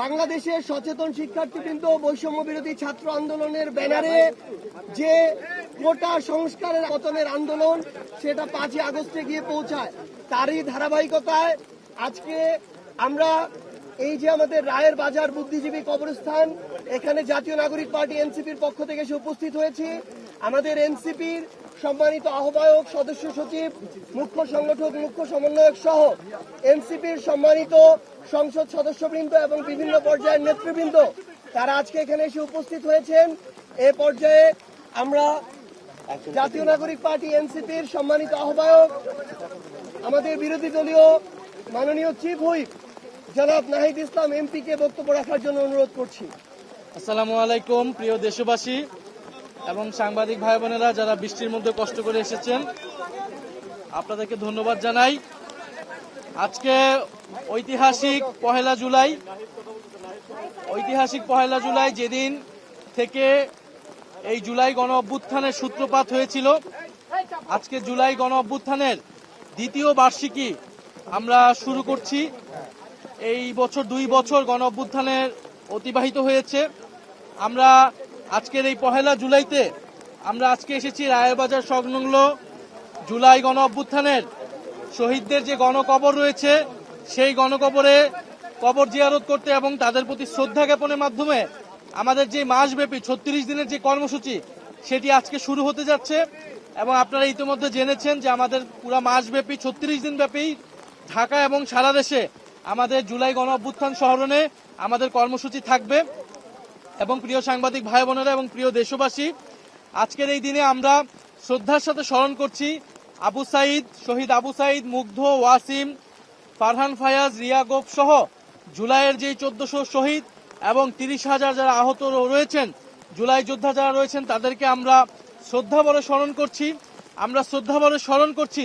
বাংলাদেশের সচেতন শিক্ষার্থীবৃন্দ বৈষম্য বিরোধী ছাত্র আন্দোলনের ব্যানারে যে কোটা সংস্কারের পতনের আন্দোলন সেটা 5ই আগস্টে গিয়ে পৌঁছায়, তারই ধারাবাহিকতায় আজকে আমরা এই যে আমাদের রায়ের বাজার বুদ্ধিজীবী কবরস্থান, এখানে জাতীয় নাগরিক পার্টি এনসিপির পক্ষ থেকে এসে উপস্থিত হয়েছি। আমাদের এনসিপির সম্মানিত আহ্বায়ক, সদস্য সচিব, মুখ্য সংগঠক, মুখ্য সমন্বয়ক সহ এনসিপির সম্মানিত সংসদ সদস্যবৃন্দ এবং বিভিন্ন পর্যায়ের নেতৃবৃন্দ তারা আজকে এখানে এসে উপস্থিত হয়েছেন। এ পর্যায়ে আমরা জাতীয় নাগরিক পার্টি এনসিপির সম্মানিত আহ্বায়ক, আমাদের বিরোধী দলীয় মাননীয় চিফ হুইপ জনাব নাহিদ ইসলাম এমপিকে বক্তব্য রাখার জন্য অনুরোধ করছি। আসসালামু আলাইকুম প্রিয় দেশবাসী এবং সাংবাদিক ভাই বোনেরা যারা বৃষ্টির মধ্যে কষ্ট করে এসেছেন, আপনাদেরকে ধন্যবাদ জানাই। আজকে ঐতিহাসিক পহেলা জুলাই যেদিন থেকে এই জুলাই গণ অভ্যুত্থানের সূত্রপাত হয়েছিল, আজকে জুলাই গণ অভ্যুত্থানের দ্বিতীয় বার্ষিকী আমরা শুরু করছি। এই বছর 2 বছর গণ অভ্যুত্থানের অতিবাহিত হয়েছে। আমরা আজকের এই পহেলা জুলাইতে আমরা আজকে এসেছি রায়ের বাজার সংলগ্ন জুলাই গণ অভ্যুত্থানের শহীদদের যে গণকবর রয়েছে সেই গণকবরে কবর জিয়ারত করতে এবং তাদের প্রতি শ্রদ্ধা জ্ঞাপনের মাধ্যমে আমাদের যে মাসব্যাপী 36 দিনের যে কর্মসূচি সেটি আজকে শুরু হতে যাচ্ছে। এবং আপনারা ইতিমধ্যে জেনেছেন যে আমাদের পুরো মাসব্যাপী 36 দিন ব্যাপী ঢাকা এবং সারা দেশে আমাদের জুলাই গণ অভ্যুত্থান স্মরণে আমাদের কর্মসূচি থাকবে। এবং প্রিয় সাংবাদিক ভাই বোনেরা এবং প্রিয় দেশবাসী, আজকের এই দিনে আমরা শ্রদ্ধার সাথে স্মরণ করছি শহীদ আবু সাইদ, মুগ্ধ, ওয়াসিম, ফারহান ফায়াজ, রিয়া গোপ সহ জুলাইয়ের যে 1400 শহীদ এবং 30,000 যারা আহত রয়েছেন, জুলাই যোদ্ধা যারা রয়েছেন, তাদেরকে আমরা শ্রদ্ধাভরে স্মরণ করছি। আমরা শ্রদ্ধাভরে স্মরণ করছি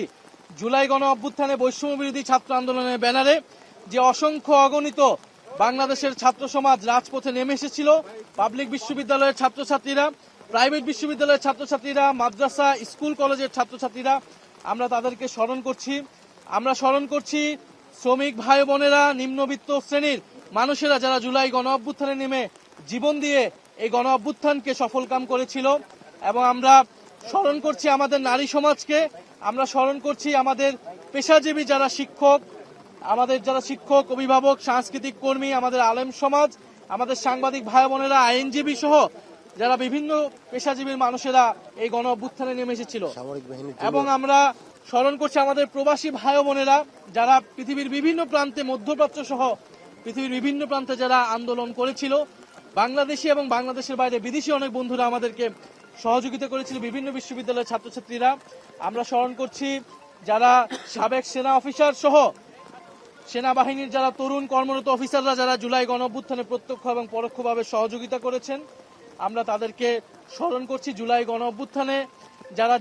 জুলাই গণ অভ্যুত্থানে বৈষম্য বিরোধী ছাত্র আন্দোলনের ব্যানারে যে অসংখ্য অগণিত বাংলাদেশের ছাত্র সমাজ রাজপথে নেমে এসেছিল। পাবলিক বিশ্ববিদ্যালয়ের ছাত্রছাত্রীরা, প্রাইভেট বিশ্ববিদ্যালয়ের ছাত্রছাত্রীরা, মাদ্রাসা, স্কুল কলেজের ছাত্রছাত্রীরা, আমরা তাদেরকে স্মরণ করছি। আমরা স্মরণ করছি শ্রমিক ভাই বোনেরা, নিম্নবিত্ত শ্রেণীর মানুষেরা যারা জুলাই গণ অভ্যুত্থানে নেমে জীবন দিয়ে এই গণ অভ্যুত্থানকে সফলকাম করেছিল। এবং আমরা স্মরণ করছি আমাদের নারী সমাজকে, আমরা স্মরণ করছি আমাদের পেশাজীবী যারা শিক্ষক, অভিভাবক, সাংস্কৃতিক কর্মী, আমাদের আলেম সমাজ, আমাদের সাংবাদিক ভাই বোনেরা, আইনজীবী সহ যারা বিভিন্ন পেশাজীবীর মানুষেরা এই গণ অভ্যুত্থানে নেমে এসেছিল। এবং আমরা স্মরণ করছি আমাদের প্রবাসী ভাই বোনেরা যারা পৃথিবীর বিভিন্ন প্রান্তে, মধ্যপ্রাচ্য সহ পৃথিবীর বিভিন্ন প্রান্তে যারা আন্দোলন করেছিল। বাংলাদেশি এবং বাংলাদেশের বাইরে বিদেশি অনেক বন্ধুরা আমাদেরকে সহযোগিতা করেছিল, বিভিন্ন বিশ্ববিদ্যালয়ের ছাত্রছাত্রীরা। আমরা স্মরণ করছি যারা সাবেক সেনা অফিসার সহ সেনাবাহিনীর যারা তরুণ কর্মরত অফিসাররা যারা জুলাই গণ অভ্যুত্থানে প্রত্যক্ষ এবং পরোক্ষভাবে সহযোগিতা করেছেন। আমরা তাদেরকে স্মরণ করছি। জুলাই গণ অভ্যুত্থানে যারা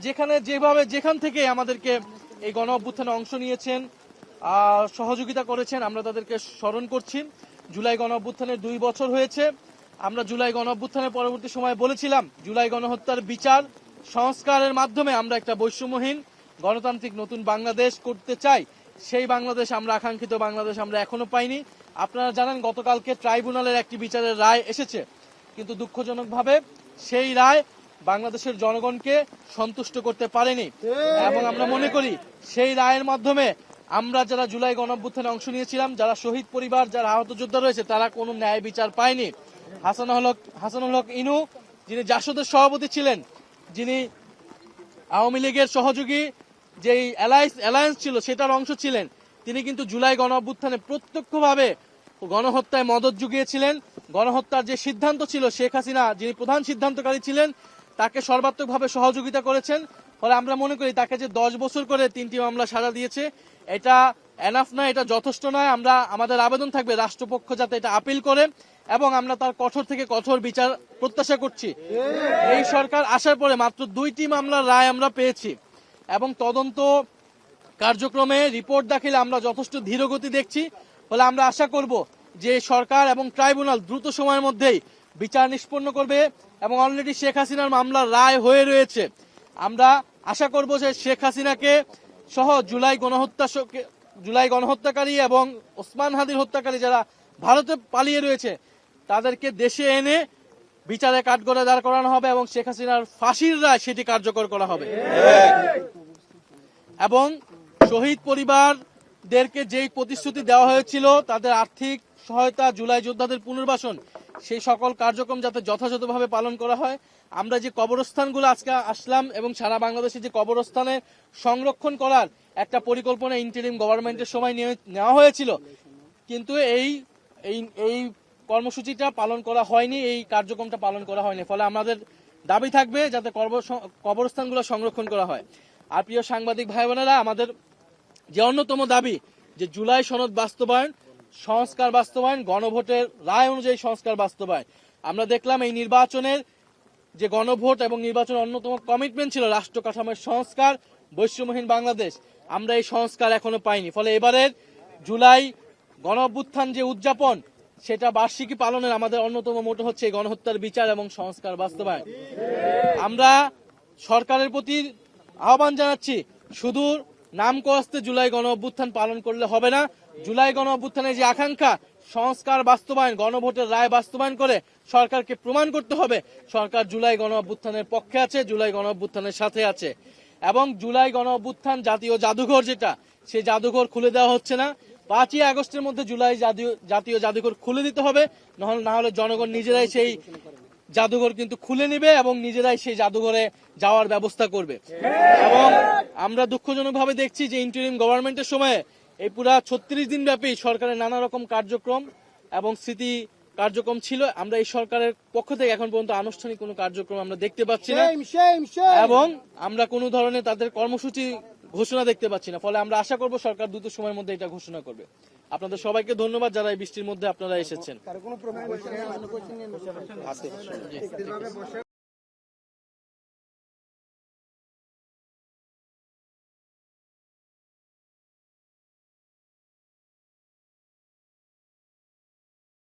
যেখান থেকে আমাদেরকে এই গণ অভ্যুত্থানে অংশ নিয়েছেন, সহযোগিতা করেছেন, আমরা তাদেরকে স্মরণ করছি। জুলাই গণ অভ্যুত্থানের 2 বছর হয়েছে। আমরা জুলাই গণ অভ্যুত্থানের পরবর্তী সময়ে বলেছিলাম জুলাই গণহত্যার বিচার সংস্কারের মাধ্যমে আমরা একটা বৈষম্যহীন গণতান্ত্রিক নতুন বাংলাদেশ করতে চাই। সেই বাংলাদেশ আমরা, আকাঙ্ক্ষিত বাংলাদেশ আমরা এখনো পাইনি। আপনারা জানেন গতকালকে ট্রাইব্যুনালের একটি বিচারের রায় এসেছে, কিন্তু দুঃখজনকভাবে সেই রায় বাংলাদেশের জনগণকে সন্তুষ্ট করতে পারেনি। এবং আমরা মনে করি সেই রায়ের মাধ্যমে আমরা যারা জুলাই গণ অভ্যুত্থানে অংশ নিয়েছিলাম, যারা শহীদ পরিবার, যারা আহত যোদ্ধা রয়েছে, তারা কোনো ন্যায় বিচার পায়নি। হাসানুল হক ইনু, যিনি জাসদের সভাপতি ছিলেন, যিনি আওয়ামী লীগের সহযোগী যেই অ্যালায়েন্স ছিল সেটার অংশ ছিলেন, তিনি কিন্তু জুলাই গণ অভ্যুত্থানে প্রত্যক্ষভাবে গণহত্যায় মদত জুগিয়েছিলেন। গণহত্যার যে সিদ্ধান্ত ছিল, শেখ হাসিনা যিনি প্রধান সিদ্ধান্তকারী ছিলেন, তাকে সর্বাত্মকভাবে সহযোগিতা করেছেন। ফলে আমরা মনে করি তাকে যে 10 বছর করে 3টি মামলা সাজা দিয়েছে, এটা এনাফ নয়, এটা যথেষ্ট নয়। আমাদের আবেদন থাকবে রাষ্ট্রপক্ষ যাতে এটা আপিল করে এবং আমরা তার কঠোর থেকে কঠোর বিচার প্রত্যাশা করছি। এই সরকার আসার পরে মাত্র 2টি মামলার রায় আমরা পেয়েছি এবং তদন্ত কার্যক্রমে রিপোর্ট দাখিলে আমরা যথেষ্ট ধীরগতি দেখছি। ফলে আমরা আশা করব যে সরকার এবং ট্রাইব্যুনাল দ্রুত সময়ের মধ্যেই বিচার নিষ্পন্ন করবে এবং অলরেডি শেখ হাসিনার মামলার রায় হয়ে রয়েছে। আমরা আশা করব যে শেখ হাসিনাকে সহ জুলাই গণহত্যাকারী এবং ওসমান হাদির হত্যাকারী যারা ভারতে পালিয়ে রয়েছে তাদেরকে দেশে এনে বিচারে কাঠগড়ে দাঁড় করানো হবে এবং শেখ হাসিনার ফাঁসির রায় সেটি কার্যকর করা হবে। এবং শহীদ পরিবারদেরকে যেই প্রতিশ্রুতি দেওয়া হয়েছিল তাদের আর্থিক সহায়তা, জুলাই যোদ্ধাদের পুনর্বাসন, সেই সকল কার্যক্রম যাতে যথাযথভাবে পালন করা হয়। আমরা যে কবরস্থানগুলো আজকে আসলাম এবং সারা বাংলাদেশে যে কবরস্থানে সংরক্ষণ করার একটা পরিকল্পনা ইন্টারিম গভর্নমেন্টের সময় নেওয়া হয়েছিল, কিন্তু এই কর্মসূচিটা পালন করা হয়নি, এই কার্যক্রমটা পালন করা হয়নি। ফলে আমাদের দাবি থাকবে যাতে কবরস্থানগুলো সংরক্ষণ করা হয়। আর প্রিয় সাংবাদিক ভাই বোনেরা, আমাদের যে অন্যতম দাবি যে জুলাই সনদ বাস্তবায়ন, সংস্কার বাস্তবায়ন, গণভোটের রায় অনুযায়ী সংস্কার বাস্তবায়ন। আমরা দেখলাম এই নির্বাচনের যে গণভোট এবং নির্বাচনের অন্যতম কমিটমেন্ট ছিল রাষ্ট্র কাঠামোর সংস্কার, বৈষম্যহীন বাংলাদেশ, আমরা এই সংস্কার এখনো পাইনি। ফলে এবারের জুলাই গণ অভ্যুত্থান যে উদযাপন, সেটা বার্ষিকী পালনের আমাদের অন্যতম মোটো হচ্ছে এই গণহত্যার বিচার এবং সংস্কার বাস্তবায়ন। আমরা সরকারের প্রতি আহ্বান জানাচ্ছি, শুধু নাম কস্তে জুলাই গণ অভ্যুত্থান পালন করলে হবে না। জুলাই গণ অভ্যুত্থানের যে আকাঙ্ক্ষা সংস্কার বাস্তবায়ন, গণভোটের রায় বাস্তবায়ন করে সরকারকে প্রমাণ করতে হবে সরকার জুলাই গণ অভ্যুত্থানের পক্ষে আছে, জুলাই গণ অভ্যুত্থানের সাথে আছে। এবং জুলাই গণ অভ্যুত্থান জাতীয় জাদুঘর যেটা, সেই জাদুঘর খুলে দেওয়া হচ্ছে না। 5ই আগস্টের মধ্যে জুলাই জাতীয় জাদুঘর খুলে দিতে হবে, না হলে জনগণ নিজেরাই সেই জাদুঘর কিন্তু খুলে নিবে এবং নিজেরাই সেই জাদুঘরে যাওয়ার ব্যবস্থা করবে। এবং আমরা দুঃখজনকভাবে দেখছি যে ইন্টারিম গভর্নমেন্টের সময়ে এই পুরা 36 দিন ব্যাপী সরকারের নানা রকম কার্যক্রম এবং স্মৃতি কার্যক্রম ছিল। আমরা এই সরকারের পক্ষ থেকে এখন পর্যন্ত আনুষ্ঠানিক কোনো কার্যক্রম আমরা দেখতে পাচ্ছি না এবং আমরা কোনো ধরনের তাদের কর্মসূচি ঘোষণা দেখতে পাচ্ছি না। ফলে আমরা আশা করব সরকার দ্রুত সময়ের মধ্যে এটা ঘোষণা করবে। আপনাদের সবাইকে ধন্যবাদ যারা এই বৃষ্টির মধ্যে আপনারা এসেছেন।